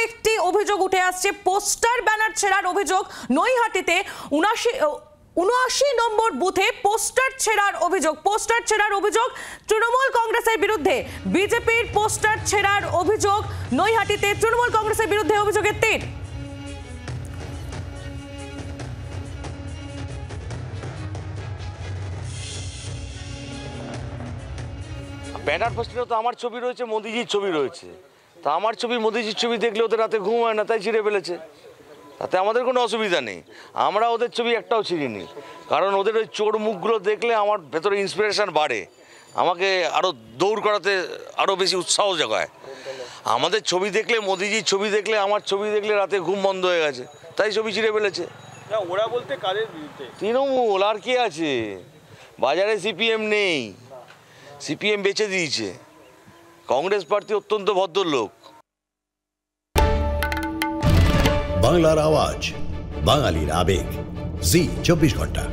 একটি অভিযোগ উঠে আসছে, পোস্টার ব্যানার ছেঁড়ার অভিযোগ। নৈহাটিতে 79 নম্বর বুথে পোস্টার ছেঁড়ার অভিযোগ তৃণমূল কংগ্রেসের বিরুদ্ধে। বিজেপির পোস্টার ছেঁড়ার অভিযোগ নৈহাটিতে, তৃণমূল কংগ্রেসের বিরুদ্ধে অভিযোগের তির। ব্যানার পোস্টারে তো আমার ছবি রয়েছে, মোদিজির ছবি রয়েছে। তা আমার ছবি মোদিজির ছবি দেখলে ওদের রাতে ঘুম হয় না, তাই ছিঁড়ে ফেলেছে। তাতে আমাদের কোনো অসুবিধা নেই, আমরা ওদের ছবি একটাও ছিঁড়িনি। কারণ ওদের ওই চোর মুখগুলো দেখলে আমার ভেতরে ইন্সপিরেশন বাড়ে, আমাকে আরও দৌড় করাতে আরও বেশি উৎসাহ জাগায়। আমাদের ছবি দেখলে, মোদিজির ছবি দেখলে, আমার ছবি দেখলে রাতে ঘুম বন্ধ হয়ে গেছে, তাই ছবি ছিঁড়ে ফেলেছে। ওরা বলতে কাদের বিরুদ্ধে? তৃণমূল, আর কে আছে? বাজারে সিপিএম নেই, সিপিএম বেচে দিয়েছে। কংগ্রেস প্রার্থী অত্যন্ত ভদ্রলোক। বাংলার আওয়াজ, বাঙালির আবেগ, জি 24 ঘন্টা।